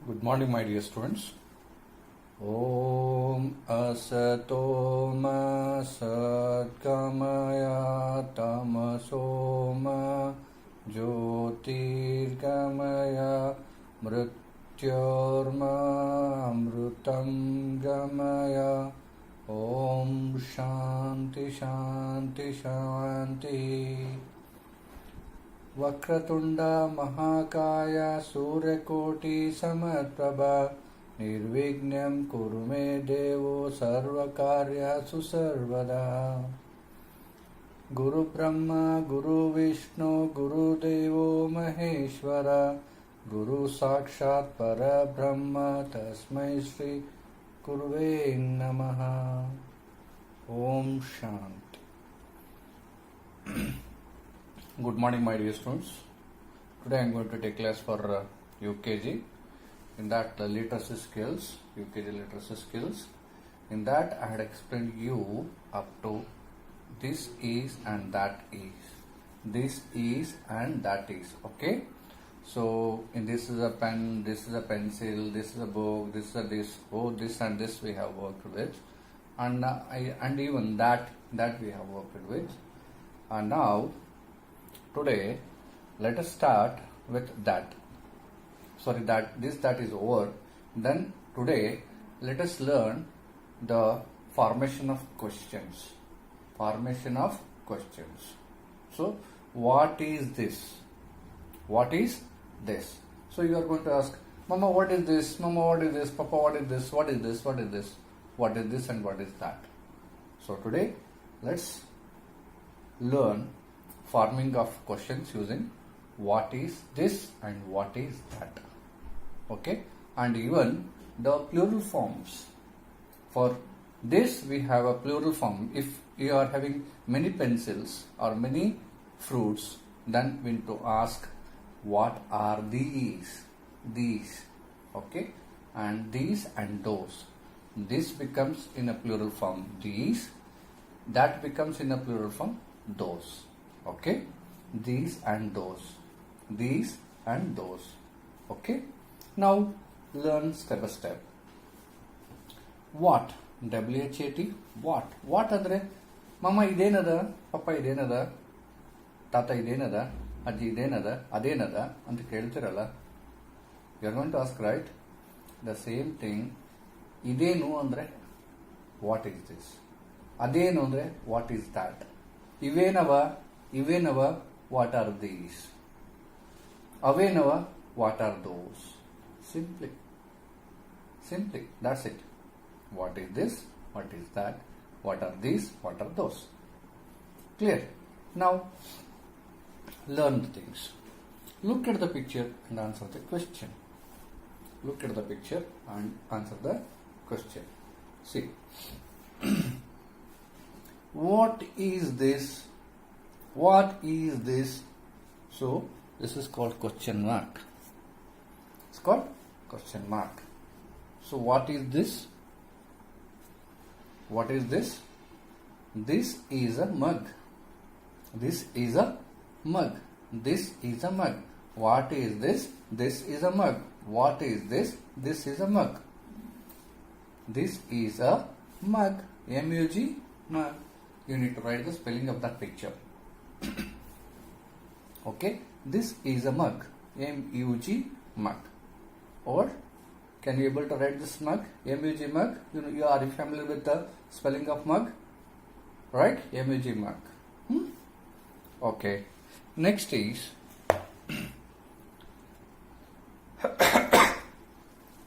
Good morning, my dear students. Om asato ma satgamaya tamaso ma jyotirgamaya mrityorma amrutam gamaya. Om shanti shanti shanti. Vakratunda महाकाय सूर्यकोटि समप्रभा निर्विघ्नं कुरु मे देवो सर्वकार्येषु सर्वदा. गुरु ब्रह्मा गुरु विष्णु गुरुदेवो महेश्वर गुरु साक्षात् परब्रह्म तस्मै श्री गुरुवे नमः. Om Shanti. Good morning, my dear students. Today I am going to take class for UKG. In that literacy skills, UKG literacy skills. In that I had explained you up to this is and that is. This is and that is. Okay. So in this is a pen, this is a pencil, this is a book, this is a this. Oh, this and this we have worked with, and even that we have worked with, and now. Today, let us start with that. Sorry, that is over. Then today, let us learn the formation of questions. Formation of questions. So, what is this? What is this? So you are going to ask, Mama, what is this? Mama, what is this? Papa, what is this? What is this? What is this? What is this and what is that? So today, let's learn forming of questions using what is this and what is that. Okay, and even the plural forms. For this we have a plural form. If you are having many pencils or many fruits, then we need to ask what are these? These. Okay, and these and those. This becomes in a plural form these. That becomes in a plural form those. Okay, these and those, these and those. Okay, now learn step by step. What? WHAT. What andre? Mama idenada, Papa idenada, Tata idenada, Aji idenada, adenada anta keltiralla. You are going to ask, right? The same thing. Idenu andre, what is this? Adenu andre, what is that? Ivenava, what are these? Avenava, what are those? Simply, that's it. What is this? What is that? What are these? What are those? Clear? Now, learn the things. Look at the picture and answer the question. Look at the picture and answer the question. See, what is this? What is this? So, this is called question mark. It's called question mark. So, what is this? What is this? This is a mug. This is a mug. This is a mug. What is this? This is a mug. What is this? This is a mug. This is a mug. M-U-G, mug. You need to write the spelling of that picture. Okay, this is a mug. M-U-G, mug. Or can you able to write this mug? M-U-G, mug. You are familiar with the spelling of mug, right? M-U-G, mug. Okay. Next is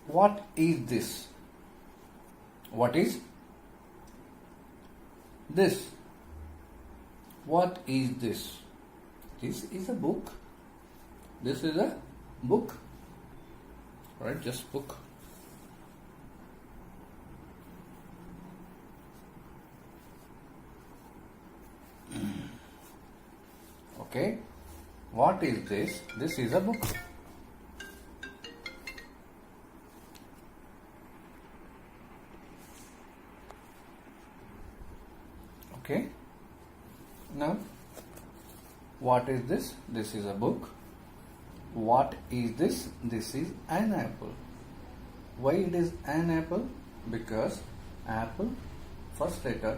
what is this? What is this? What is this? This is a book. This is a book. Right? Just book. Okay. What is this? This is a book. Okay. Now, what is this? This is a book. What is this? This is an apple. Why it is an apple? Because apple first letter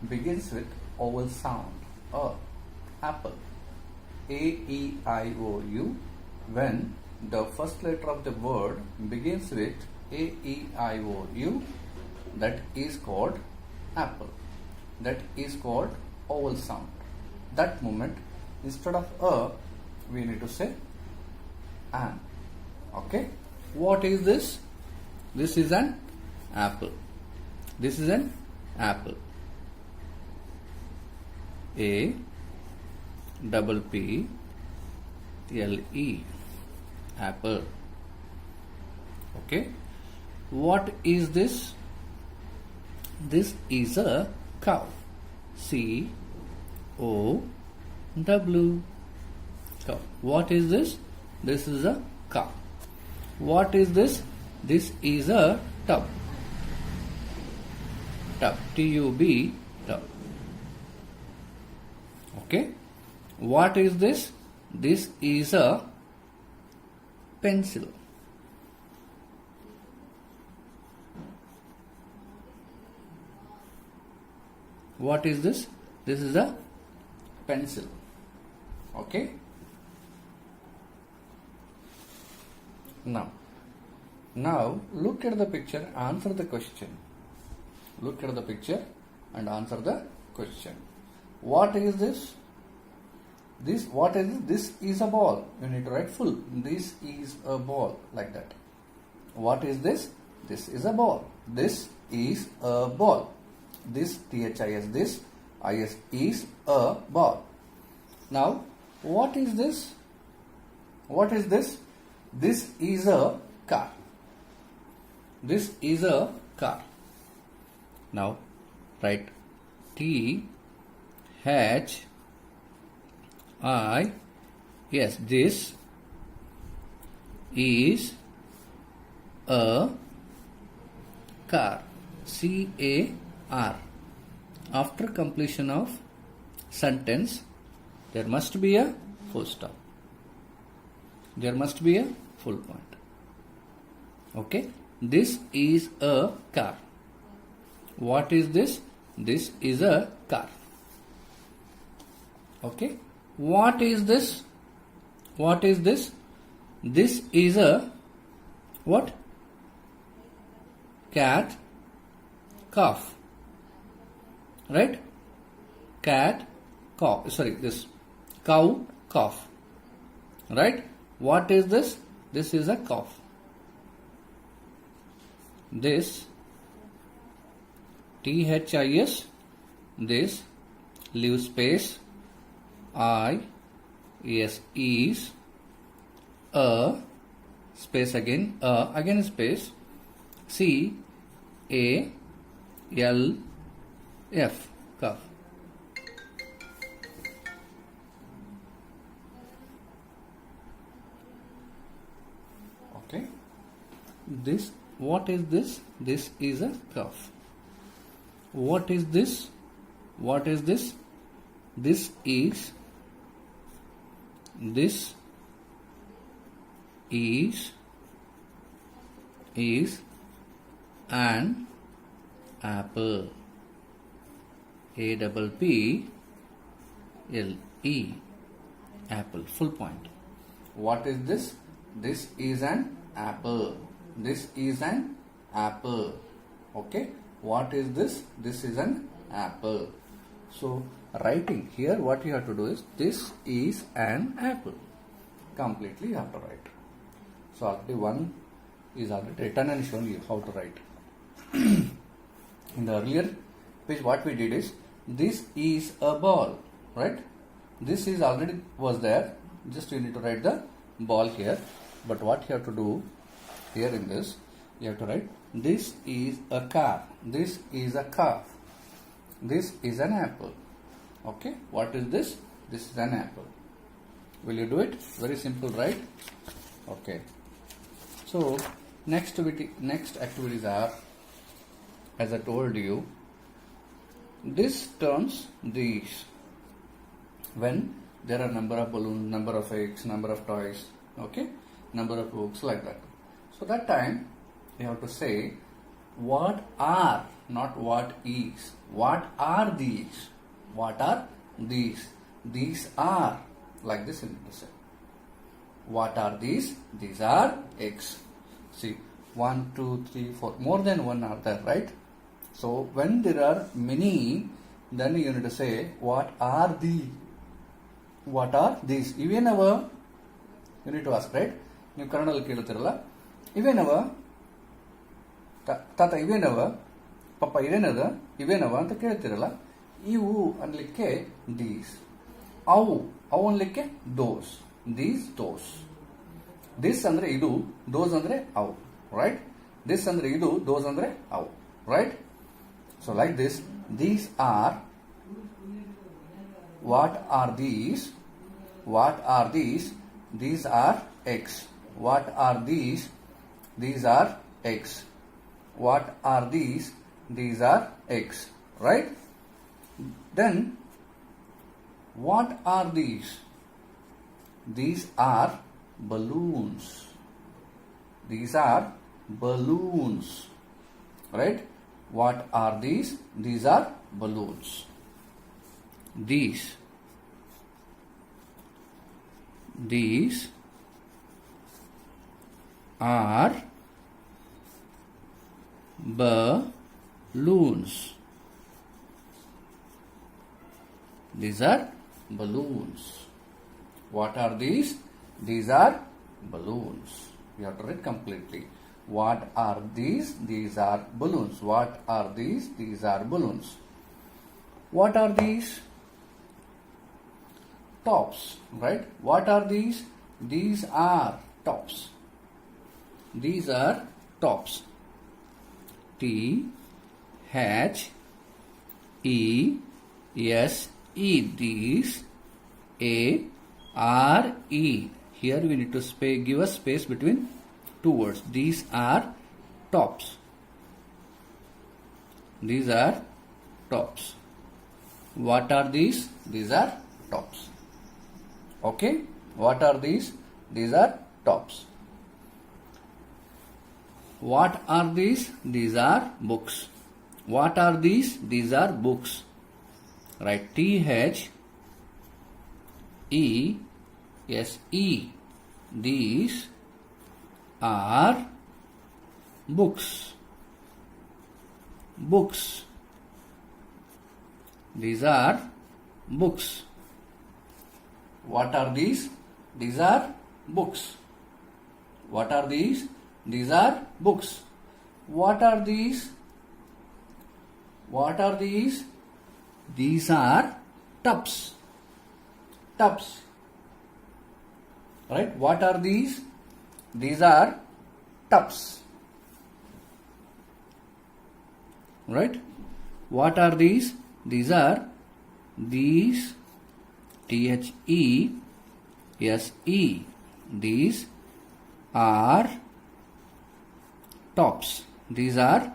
begins with vowel sound. Apple. A-E-I-O-U. When the first letter of the word begins with A-E-I-O-U, that is called apple. That is called vowel sound. That moment, instead of a, we need to say an. Okay? What is this? This is an apple. This is an apple. A double P L E, apple. Okay. What is this? This is a cow. C O W, cow. What is this? This is a cow. What is this? This is a tub. Tub. T-U-B, tub. Okay. What is this? This is a pencil. What is this? This is a pencil. Okay. Now look at the picture, answer the question. Look at the picture and answer the question. What is this? What is this? This is a ball. You need to write full. This is a ball, like that. What is this? This is a ball. This is a ball. This, T-H-I-S, this, I-S, is a ball. Now, what is this? What is this? This is a car. This is a car. Now, write T-H-I-S. This is a car. C-A-R. After completion of sentence, there must be a full stop. There must be a full point. Okay. This is a car. What is this? This is a car. Okay. What is this? What is this? This is a what? Cat, cough. Right? Cat, cough. Sorry, this. Cow, cough. Right? What is this? This is a cough. This, T-H-I-S, this, leave space, I-S, is, a, space again space, C-A-L-F, cough. Okay. This, what is this? This is a cough. What is this? What is this? This is an apple. A-double-P-L-E, apple. Full point. What is this? This is an apple. This is an apple. Okay. What is this? This is an apple. So writing here, what you have to do is, this is an apple. Completely you have to write. So already one is already written and shown you how to write. In the earlier page, what we did is, this is a ball, right? This is already was there. Just you need to write the ball here. But what you have to do here in this, you have to write, this is a car. This is a calf. This is an apple. Okay. What is this? This is an apple. Will you do it? Very simple, right? Okay. So next activities are, as I told you, this turns these when there are number of balloons, number of eggs, number of toys, okay, number of books, like that. So that time you have to say what are, not what is. What are these? What are these? These are. Like this you need to say. What are these? These are eggs. See, 1, 2, 3, 4. More than one are there, right? So when there are many, then you need to say what are the? What are these? ಇವೇನವ? You need to ask, right? ನೀವು ಕನ್ನಡದಲ್ಲಿ ಕೇಳುತ್ತೀರಲ್ಲ, ಇವೇನವ? ತಾತ ಇವೇನವ? ಪಪ್ಪ ಇದೇನದ? ಇವೇನವ ಅಂತ ಕೇಳ್ತಿರಲ್ಲ, ಇವು ಅನ್ಲಿಕ್ಕೆ these. ಅವು ಅನ್ಲಿಕ್ಕೆ ದೋಸ್. These those. This ಅಂದ್ರೆ ಇದು, ದೋಸ್ ಅಂದ್ರೆ ಅವು, ರೈಟ್? ದಿಸ್ ಅಂದ್ರೆ ಇದು, ದೋಸ್ ಅಂದ್ರೆ ಅವು, right? So like this, these are. What are these? What are these? These are eggs. What are these? These are eggs. What are these? These are eggs. Right? Then, what are these? These are balloons. These are balloons. Right? What are these? These are balloons. These are balloons. These are balloons. What are these? These are balloons. You have to read completely. What are these? These are balloons. What are these? These are balloons. What are these? Tops, right? What are these? These are tops. These are tops. T H E S E. These. A R E. Here we need to give a space between two words. These are tops. These are tops. What are these? These are tops. Okay? What are these? These are tops. What are these? These are books. What are these? These are books. Right? T H E S E. These are books. Books. These are books. What are these? These are books. What are these? These are books. What are these? What are these? These are tubs. Tubs. Right? What are these? These are tubs. Right? What are these? These are these. THESE. These are tops. These are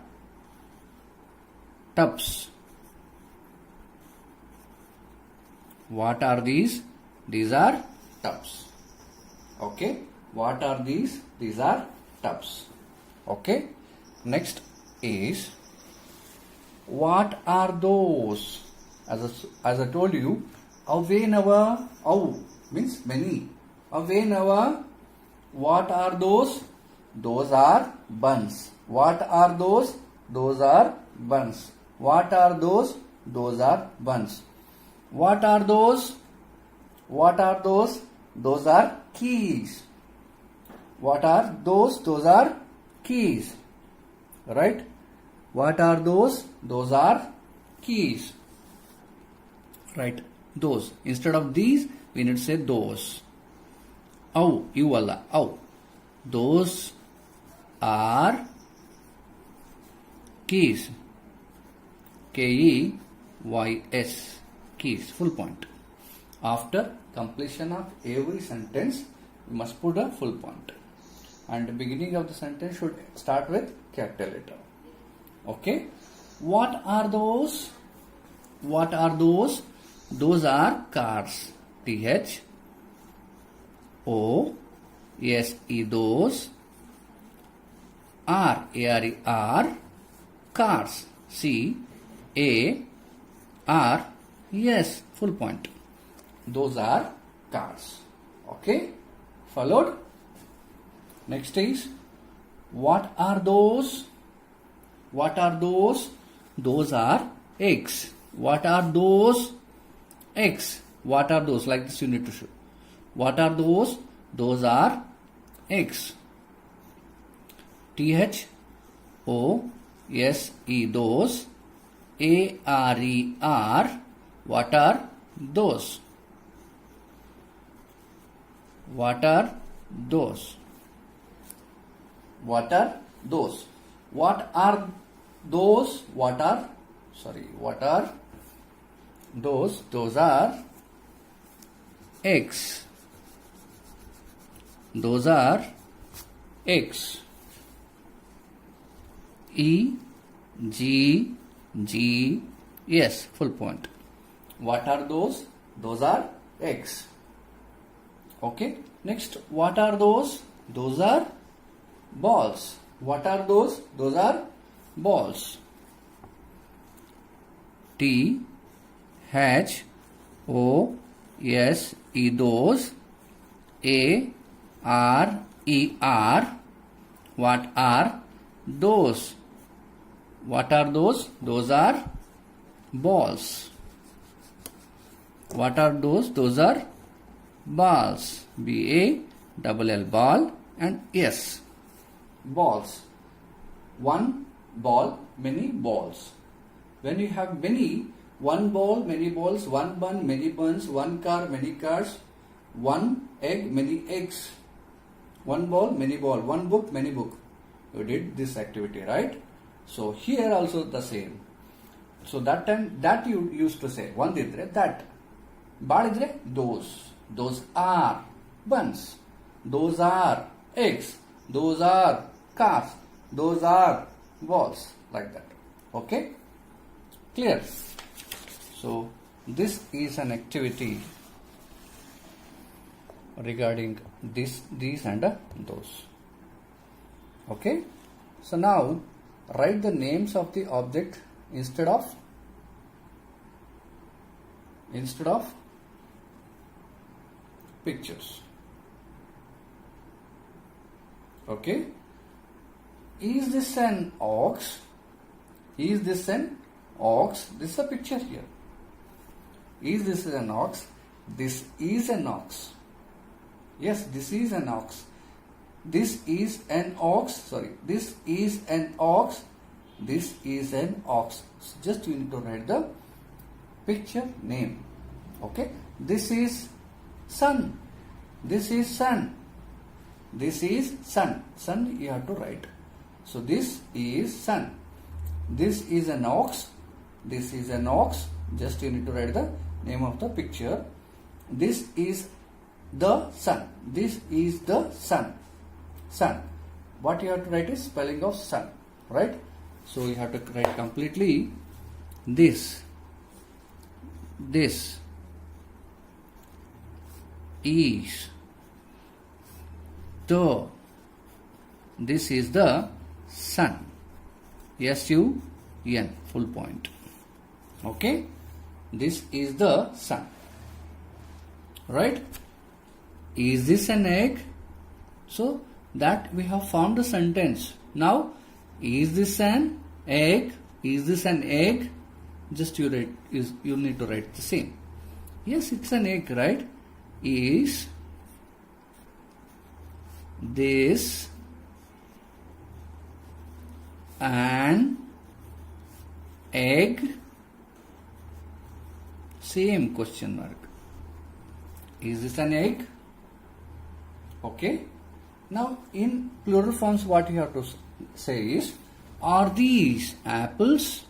tubs. What are these? These are tubs. Okay. What are these? These are tubs. Okay. Next is, what are those? As I told you, avenava, au means many. Avenava, what are those? Those are buns. What are those? Those are buns. What are those? Those are buns. What are those? What are those? Those are keys. What are those? Those are keys. Right? What are those? Those are keys. Right? Those. Instead of these, we need to say those. Au, you alla, au. Those are keys. KEYS. Keys. Full point. After completion of every sentence, you must put a full point. And the beginning of the sentence should start with capital letter. Okay? What are those? What are those? Those are cars. THOSE. Those are, A-R-E, are cars. C-A-R-S, full point. Those are cars. Okay, followed. Next is, what are those? What are those? Those are eggs. What are those? Eggs. What are those? Like this you need to show. What are those? Those are eggs. T-H-O-S-E, those. A-R-E-R, what are those? What are those? What are those? What are those? What are those? Those are eggs. Those are eggs. E-G-G-S, full point. What are those? Those are eggs. Okay. Next, what are those? Those are balls. What are those? Those are balls. T-H-O-S-E, those. A-R-E-R, what are those? What are those? Those are balls. What are those? Those are balls. B-A-L-L, ball, and S, balls. One ball, many balls. When you have many, one ball, many balls, one bun, many buns, one car, many cars, one egg, many eggs. One ball, many ball, one book, many book. You did this activity, right? So here also the same. So that time that you used to say, one idre that, bad idre those. Those are buns. Those are eggs. Those are cars. Those are balls. Like that. Okay? Clear? So this is an activity regarding this, these and those. Okay? So now write the names of the object instead of pictures. Okay? Is this an ox? Is this an ox? This is a picture here. Is this an ox? This is an ox. Yes, this is an ox. This is an ox. Sorry, this is an ox. This is an ox. So just you need to write the picture name. Okay. This is sun. This is sun. This is sun. Sun you have to write. So this is sun. This is an ox. This is an ox. Just you need to write the name of the picture. This is the sun. This is the sun. Sun. What you have to write is spelling of sun. Right? So you have to write completely this. This is the. This is the sun. S-U-N, full point. Okay? This is the sun. Right? Is this an egg? So that we have formed the sentence. Now, is this an egg? Is this an egg? Just you write, you need to write the same. Yes, it's an egg, right? Is this an egg? Same question mark. Is this an egg? Okay. Now in plural forms what you have to say is, are these apples?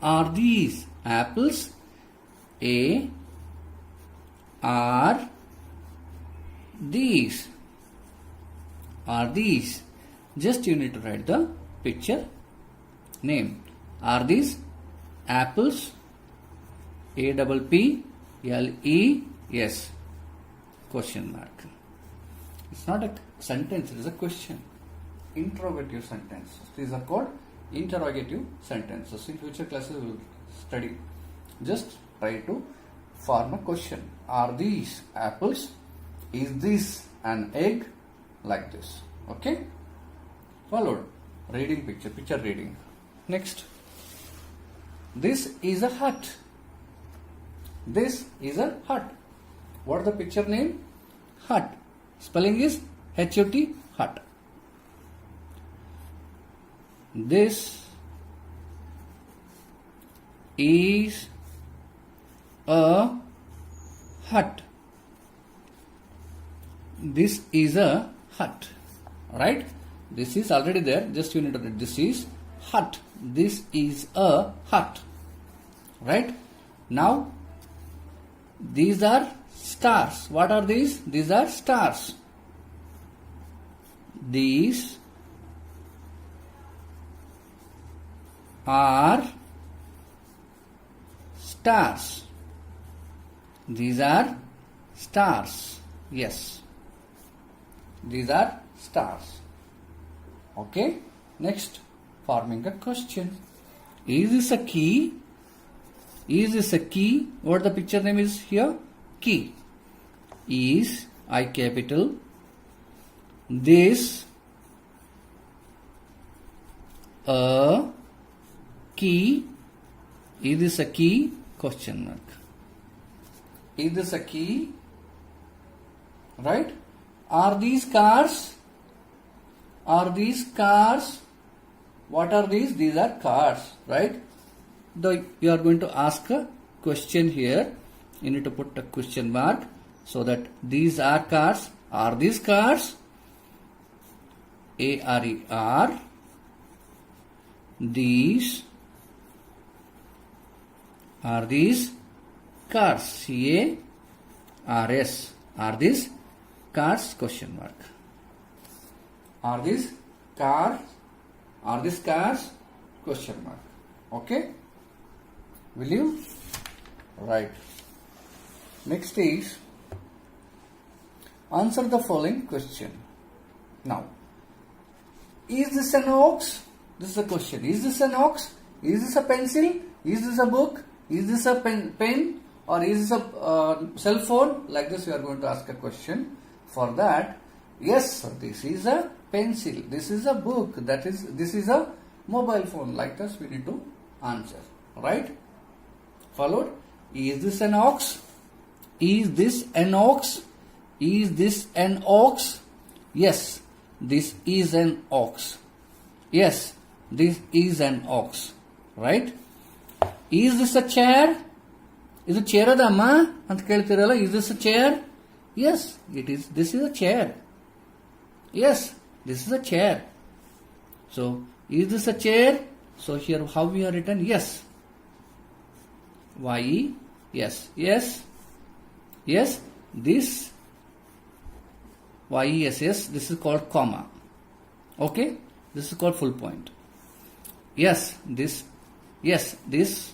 Are these apples? A. Are these? Are these? Just you need to write the picture name. Are these apples? A-P-P-L-E-S, question mark. It's not a sentence, it is a question. interrogative sentences. These are called interrogative sentences. In future classes we will study. Just try to form a question. Are these apples? Is this an egg? Like this. Okay? Followed. Reading picture. Picture reading. Next. This is a hut. This is a hut. What is the picture name? Hut. Spelling is H-U-T, hut. This is a hut. This is a hut. Right? This is already there. Just you need to read. This is hut. This is a hut. Right? Now, these are stars. What are these? These are stars. These are stars. These are stars. Yes. These are stars. Okay. Next, forming a question. Is this a key? Is this a key? What the picture name is here? Key. Is I capital. This a key. Is this a key? Question mark. Is this a key? Right? Are these cars? Are these cars? What are these? These are cars. Right? Though you are going to ask a question here. You need to put a question mark so that these are cars. Are these cars? A-R-E-R. These are these cars. C-A-R-S. Are these cars? Question mark. Are these cars? Are these cars? Question mark. Okay? Will you? Right. Next is answer the following question. Now, is this an ox? This is a question. Is this an ox? Is this a pencil? Is this a book? Is this a pen? Or is this a cell phone? Like this, we are going to ask a question. For that, yes, this is a pencil. This is a book. This is a mobile phone. Like this, we need to answer. Right? Followed. Is this an ox? Is this an ox? Is this an ox? Yes, this is an ox. Yes, this is an ox. Right? Is this a chair? Is it chair adamma? Ant keltiralla. Is this a chair? Yes, it is. This is a chair. Yes, this is a chair. So, is this a chair? So here how we have written? Yes. Y-E. Yes. Yes. Yes. This Y-E-S-S. This is called comma. Okay. This is called full point. Yes. This. Yes. This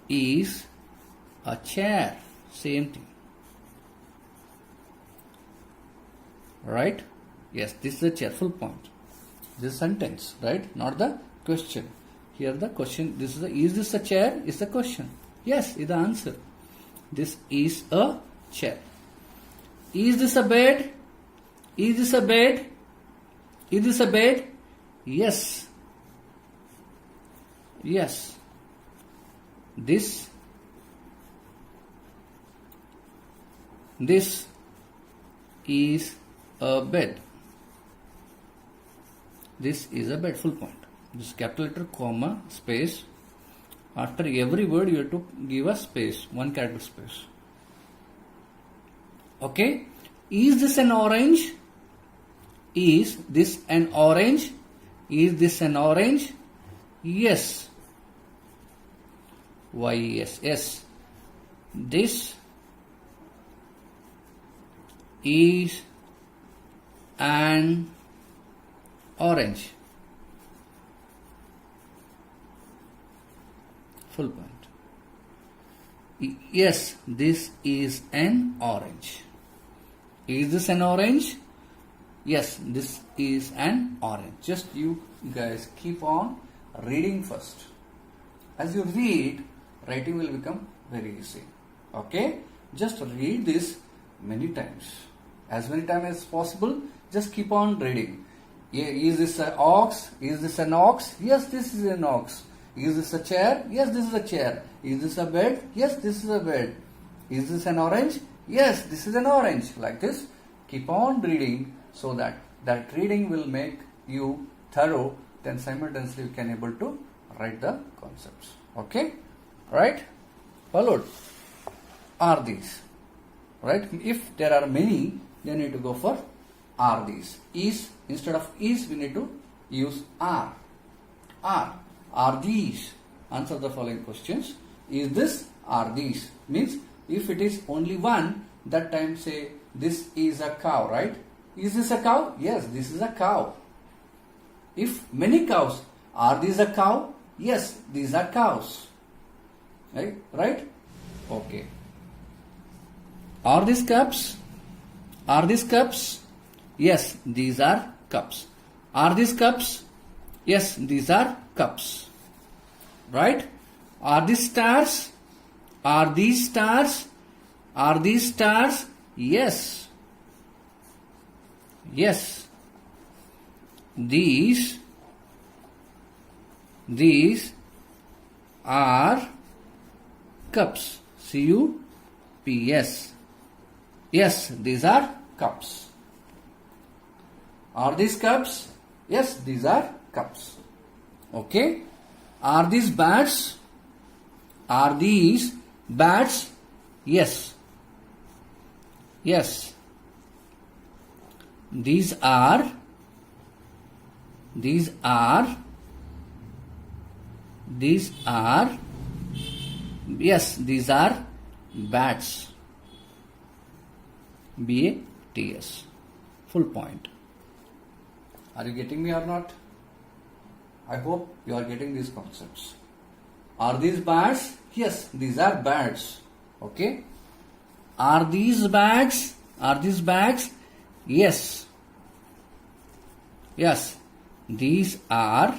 is a chair. Same thing. Right? Yes. This is a chair. Full point. This sentence. Right? Not the question. Here the question. This is this a chair? Is the question. Yes. Is the answer. This is a chair. Is this a bed? Is this a bed? Is this a bed? Yes. Yes. This is a bed. This is a bed. Full point. This capital letter, comma, space. After every word you have to give a space, one character space. Okay. Is this an orange? Is this an orange? Is this an orange? Yes. Y-E-S-S. This is an orange. Full point. Yes, this is an orange. Is this an orange? Yes, this is an orange. Just you guys keep on reading first. As you read, writing will become very easy. Okay? Just read this many times. As many times as possible, just keep on reading. Is this an ox? Is this an ox? Yes, this is an ox. Is this a chair? Yes, this is a chair. Is this a bed? Yes, this is a bed. Is this an orange? Yes, this is an orange. Like this, keep on reading so that reading will make you thorough. Then simultaneously you can able to write the concepts. Okay? Right? Followed. Are these? Right? If there are many, then you need to go for are these. Is, instead of is, we need to use are. Are these? Answer the following questions. Is this? Are these? Means if it is only one, that time say this is a cow, right? Is this a cow? Yes, this is a cow. If many cows, are these a cow? Yes, these are cows. Right? Right? Okay. Are these cups? Are these cups? Yes, these are cups. Are these cups? Yes, these are cups. Right? Are these stars? Are these stars? Are these stars? Yes. Yes. These are cups. C-U-P-S. Yes, these are cups. Are these cups? Yes, these are cups. Okay. Are these bats? Are these bats? Yes. Yes. These are yes, these are bats. B-A-T-S. Full point. Are you getting me or not? I hope you are getting these concepts. Are these bats? Yes, these are bats. Okay. Are these bags? Are these bags? Yes. Yes. These are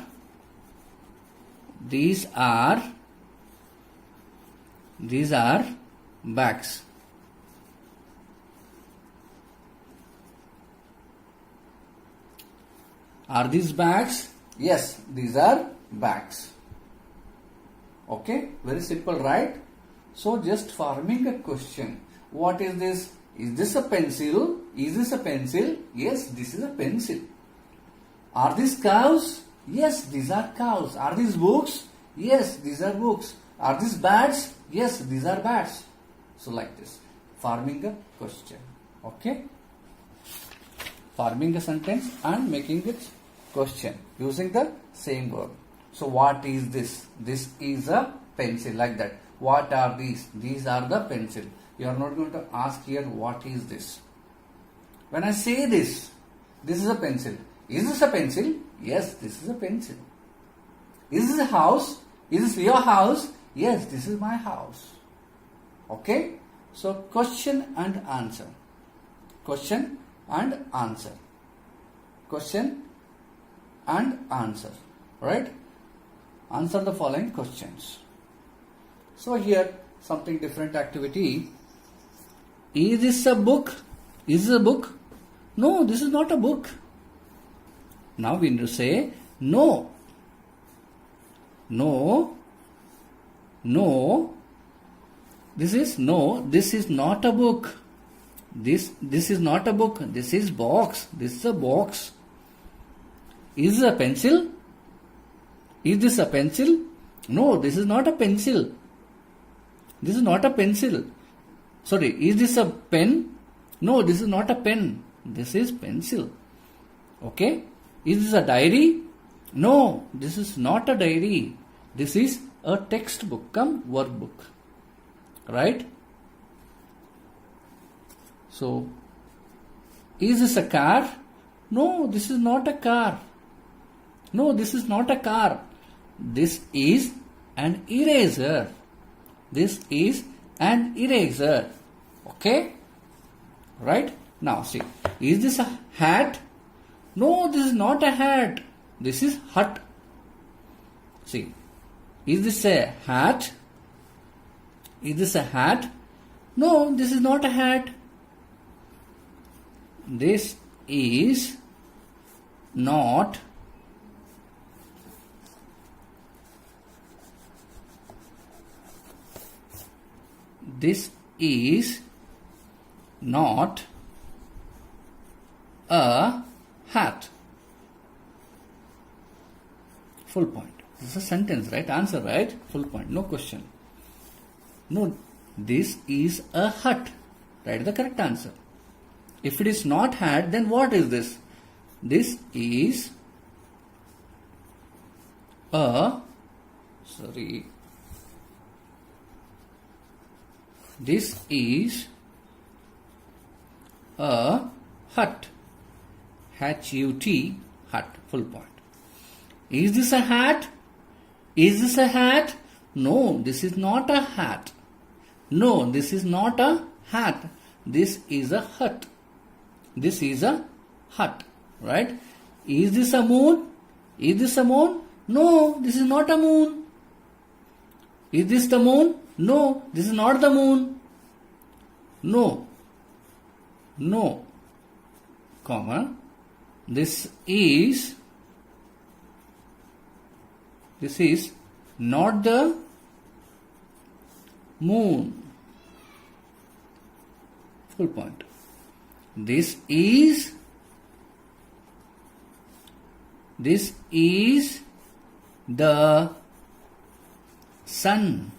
bags. Are these bags? Yes, these are bags. Okay, very simple, right? So just forming a question. What is this? Is this a pencil? Is this a pencil? Yes, this is a pencil. Are these cows? Yes, these are cows. Are these books? Yes, these are books. Are these bats? Yes, these are bats. So like this, forming a question. Okay? Forming a sentence and making it question using the same verb. So what is this? This is a pencil, like that. What are these? These are the pencil. You are not going to ask here what is this. When I say this is a pencil. Is this a pencil? Yes, this is a pencil. Is this a house? Is this your house? Yes, this is my house. Okay? So question and answer. Question and answer. Question and answer. Right? Answer the following questions. So here something different activity. Is this a book? Is this a book? No, this is not a book. Now we need to say no. No. No. This is no. This is not a book. This is not a book. This is box. This is a box. Is this a pencil? Is this a pencil? No, this is not a pencil. This is not a pencil. Sorry, is this a pen? No, this is not a pen. This is pencil. Okay? Is this a diary? No, this is not a diary. This is a textbook, workbook. Right? So, is this a car? No, this is not a car. No, this is not a car. This is an eraser. This is an eraser. Okay? Right? Now see, is this a hat? No, this is not a hat. This is hut. See, is this a hat? Is this a hat? No, this is not a hat. This is not a hat. Full point. This is a sentence, right? Answer, right? Full point. No question. No, this is a hut. Write the correct answer. If it is not hat, then what is this? This is a This is a hut. H-U-T, hut. Full point. Is this a hat? Is this a hat? No, this is not a hat. No, this is not a hat. This is a hut. This is a hut. Right? Is this a moon? Is this a moon? No, this is not a moon. Is this the moon? No, this is not the moon. No. No. Comma. This is not the moon. Full point. This is the sun.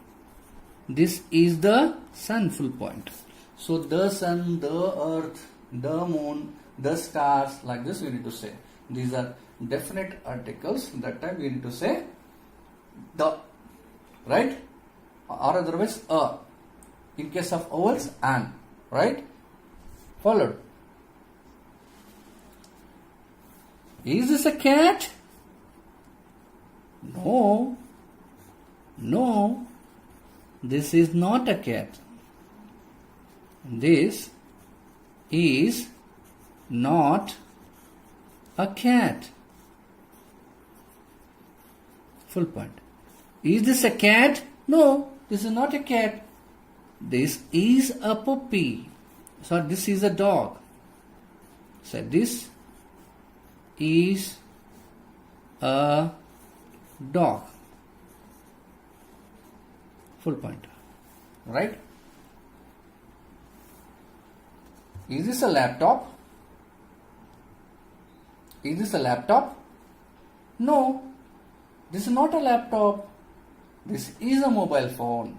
This is the sun. Full point. So the sun, the earth, the moon, the stars, like this we need to say. These are definite articles. That time we need to say the, right? Or otherwise a. In case of vowels, an, right? Followed. Is this a cat? No. No. This is not a cat. This is not a cat. Full point. Is this a cat? No, this is not a cat. This is a puppy. So this is a dog. So this is a dog. Full point. Right? Is this a laptop? Is this a laptop? No, this is not a laptop. This is a mobile phone.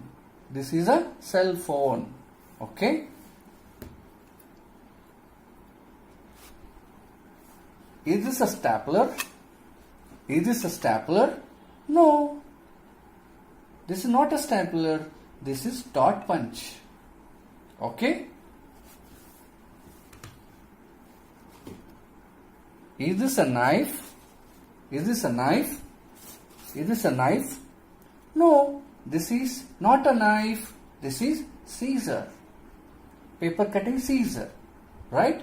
This is a cell phone. Okay? Is this a stapler? Is this a stapler? No. This is not a stapler. This is dot punch. Okay? Is this a knife? Is this a knife? Is this a knife? No, this is not a knife. This is scissor. Paper cutting scissor. Right?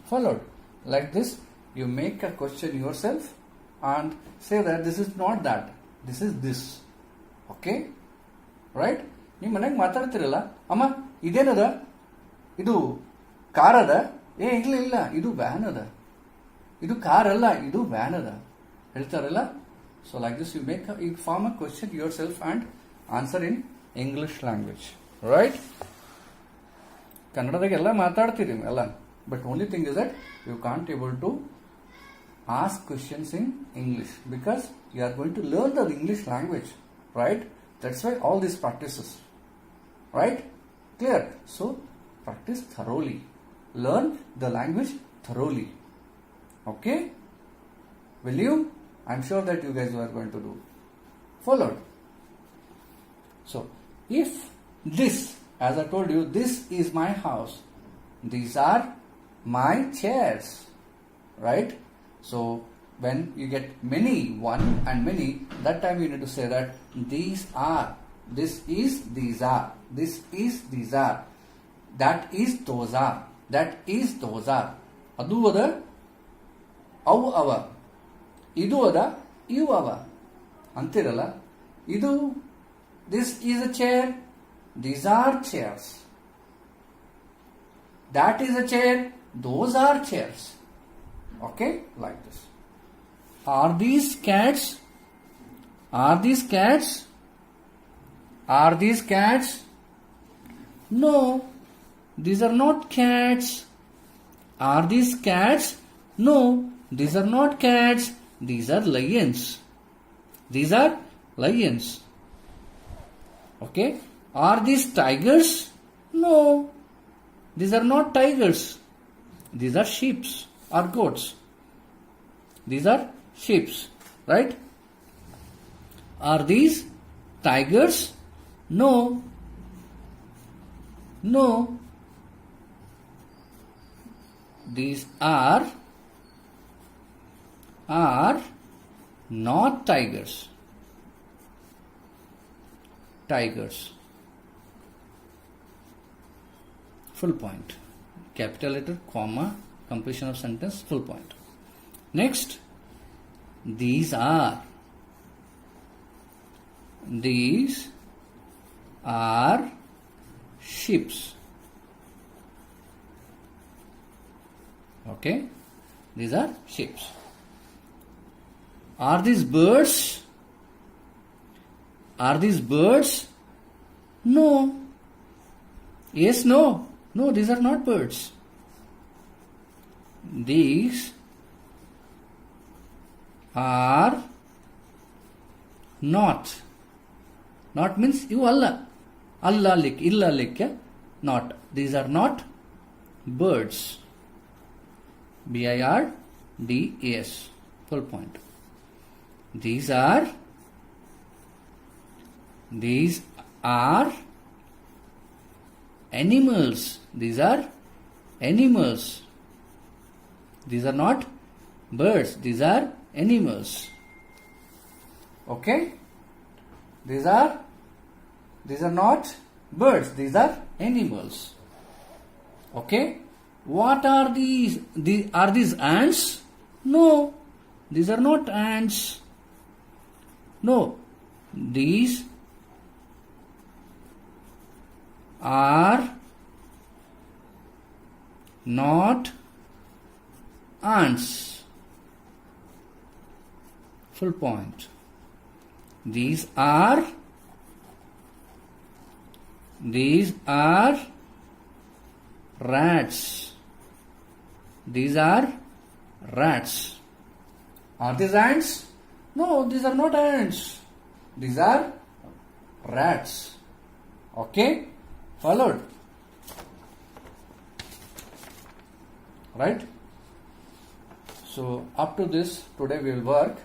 Followed. Like this, you make a question yourself and say that this is not that. This is this. Okay? Right? ನೀವು ಮನೆಗೆ ಮಾತಾಡ್ತಿರಲ್ಲ ಅಮ್ಮ ಇದೇನದ ಇದು car ಅದ ಏ ಇಲ್ಲ ಇದು ವ್ಯಾನ್ ಅದ ಇದು ಕಾರ್ ಅಲ್ಲ ಇದು ವ್ಯಾನ್ ಅದ ಹೇಳ್ತಾರಲ್ಲ so like this you form a question yourself and answer in English language right ಕನ್ನಡದಾಗೆಲ್ಲ ಮಾತಾಡ್ತೀರಿ ಅಲ್ಲ but only thing is that you can't able to ask questions in English because you are going to learn the English language, right? That's why all these practices, right? Clear? So practice thoroughly. Learn the language thoroughly. Okay? Will you? I'm sure that you guys are going to do. Followed. So if this, as I told you, this is my house. These are my chairs, right? So when you get many, one and many, that time you need to say that these are, this is, these are, this is, these are, that is, those are, that is, those are. ಅದು ಅದ ಅವು ಅವ, ಇದು ಅದ ಇವು ಅವ ಅಂತಿರಲ್ಲ. ಇದು this is a chair, these are chairs. That is a chair, those are chairs. Okay, like this. Are these cats? Are these cats? Are these cats? No, these are not cats. Are these cats? No, these are not cats. These are lions. These are lions. Okay. Are these tigers? No, these are not tigers. These are sheep or goats. These are sheep, right? Are these tigers? No, no, these are not tigers. Tigers. Full point. Capital letter, comma, completion of sentence, full point. Next, these are. These are ships. Okay, these are ships. Are these birds? Are these birds? No. Yes, no. No, these are not birds. These are not. Not means you Allah. Allah lik, illa lik, not. These are not birds. B-I-R-D-E-S. Full point. These are animals. These are animals. These are not birds. These are animals. Okay? These are not birds. These are animals. Okay? What are these? Are these ants? No, these are not ants. No, these are not ants. Full point. These are rats. These are rats. Are these ants? No, these are not ants. These are rats. Okay? Followed? Right? So, up to this, today we will work.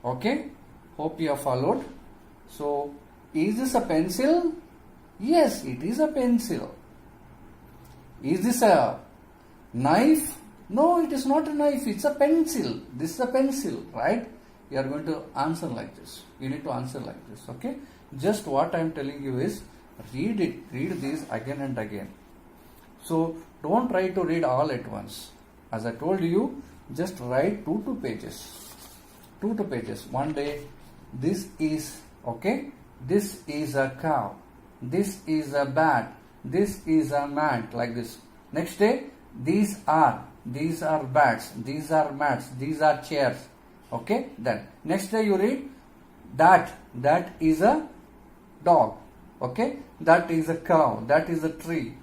Okay? Hope you have followed. So, is this a pencil? Yes, it is a pencil. Is this a knife? No, it is not a knife. It's a pencil. This is a pencil, right? You are going to answer like this. You need to answer like this, okay? Just what I am telling you is, read it. Read these again and again. So, don't try to read all at once. As I told you, just write 2 pages. 2 pages. One day, this is, okay? This is a cow. This is a bat. This is a mat, like this. Next day, these are bats. These are mats. These are chairs. Okay? Then, next day you read that is a dog. Okay? That is a cow. That is a tree.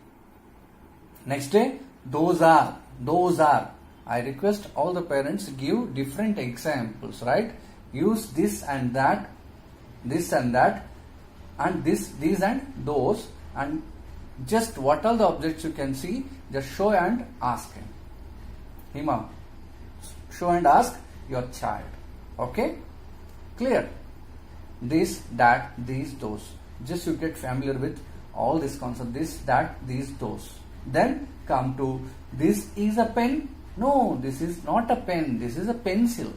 Next day, those are. I request all the parents give different examples, right? Use this and that, and this, these and those, and just what all the objects you can see, just show and ask him. Hima, show and ask your child. Okay? Clear? This, that, these, those. Just you get familiar with all this concept. This, that, these, those. Then come to, this is a pen. No, this is not a pen. This is a pencil.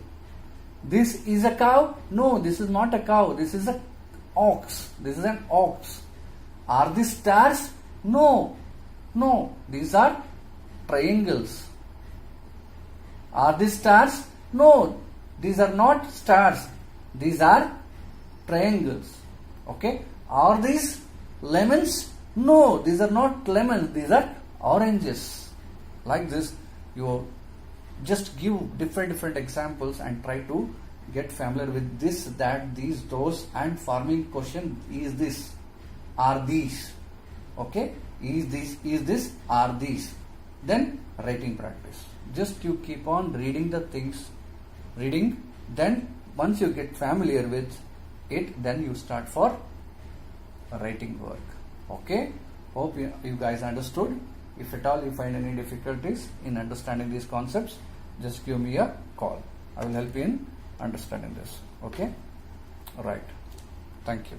This is a cow. No, this is not a cow. This is a ox. This is an ox. Are these stars? No. These are triangles. Are these stars? No, these are not stars. These are triangles. Okay. Are these lemons? No, these are not lemons. These are oranges. Like this, you just give different examples and try to get familiar with this, that, these, those, and forming question: is this, are these. Okay, is this, are these. Then writing practice. Just you keep on reading the things, then once you get familiar with it, then you start for writing work. Okay, hope you guys understood. If at all you find any difficulties in understanding these concepts, just give me a call. I will help you in understanding this. Okay, right. Thank you.